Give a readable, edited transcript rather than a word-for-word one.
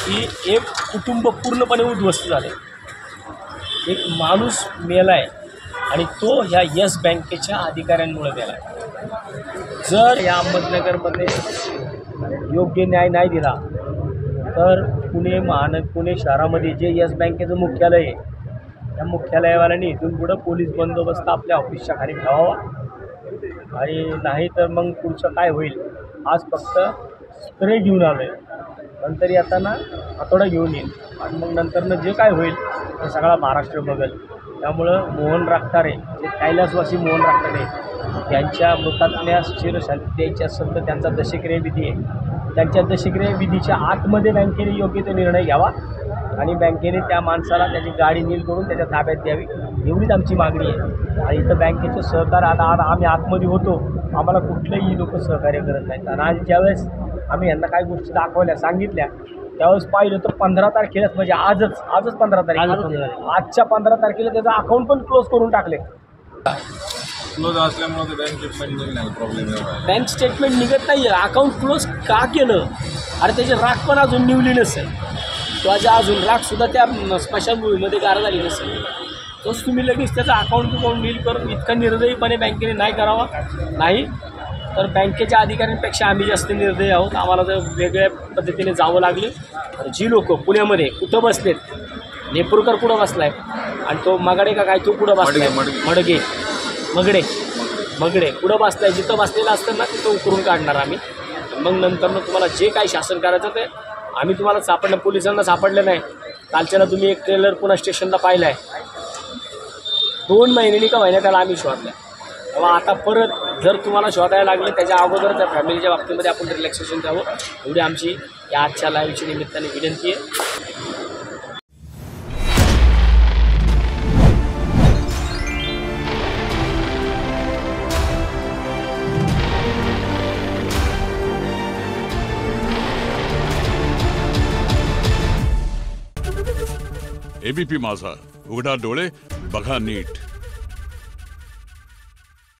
की एक कुटुंब पूर्णपणे उद्ध्वस्त झाले, एक माणूस मेलाय आणि तो ह्या येस बँकेच्या अधिकाऱ्यांमुळे मेलाय. जर या अहमदनगरमध्ये योग्य न्याय नाही दिला तर पुणे शहरामध्ये जे येस बँकेचं मुख्यालय आहे त्या मुख्यालयवाल्यांनी इथून पुढं पोलीस बंदोबस्त आपल्या ऑफिसच्या खाली ठेवावा आणि नाही तर मग पुढचं काय होईल. आज फक्त स्प्रे घेऊन आलो आहे, नंतर येताना हातोडा घेऊन येईल आणि मग नंतरनं जे काय होईल ते सगळा महाराष्ट्र बघेल. त्यामुळं मोहन राखतारे जे कैलासवासी मोहन राखतारे त्यांच्या मृतात्म्यास चिरशांती द्यायची असेल तर त्यांचा दशक्रिया विधी आहे. त्यांच्या दशक्रिया विधीच्या आतमध्ये बँकेने योग्य तो निर्णय घ्यावा आणि बँकेने त्या माणसाला त्याची गाडी नील करून त्याच्या ताब्यात द्यावी, एवढीच आमची मागणी आहे. आणि इथं बँकेचे सहकार्य आता आम्ही आतमध्ये होतो, आम्हाला कुठलेही लोक सहकार्य करत नाहीत. आणि आज ज्यावेळेस आम्ही यांना काही गोष्टी दाखवल्या सांगितल्या त्यावेळेस पाहिलं तर 15 तारखेलाच म्हणजे आजच 15 तारीख आजच्या 15 तारखेला त्याचं अकाउंट पण क्लोज करून टाकले. क्लोज असल्यामुळे बँक स्टेटमेंट निघणार प्रॉब्लेम आहे. बँक स्टेटमेंट निघत नाही आहे. अकाउंट क्लोज का केलं? अरे त्याची राख पण अजून निवली नसेल किंवा अजून राखसुद्धा त्या स्मशानभूमीमध्ये गार झाली नसेल, तोच तुम्ही लगेच त्याचं अकाउंट डील करून इतका निर्दयीपणे बँकेने नाही करावा. नाही तर बँकेच्या अधिकाऱ्यांपेक्षा आम्ही जास्त निर्दयी आहोत. आम्हाला जर वेगळ्या पद्धतीने जावं लागले तर जी लोक पुण्यामध्ये कुठं बसलेत, नेपरुकर कुठं बसला आहे आणि तो मगडे का काय तो कुठं बसला मगडे कुठं बसला आहे, जिथं बसलेलं असतं ना तिथं उकरून काढणार आम्ही. मग नंतरनं तुम्हाला जे काही शासन करायचं ते आम्ही तुम्हाला सापडलं, पोलिसांना सापडलं नाही. कालच्याला तुम्ही एक ट्रेलर पुन्हा स्टेशनला पाहिला आहे, 2 महिन्यांनी का महिन्यात त्याला आम्ही शोधला. तेव्हा आता परत जर तुम्हाला शोधायला लागले त्याच्या अगोदर त्या फॅमिलीच्या बाबतीमध्ये आपण रिलॅक्सेशन द्यावं, एवढी आमची या आजच्या लाईव्हच्या निमित्ताने विनंती आहे. एबीपी माझा, उघडा डोळे बघा नीट.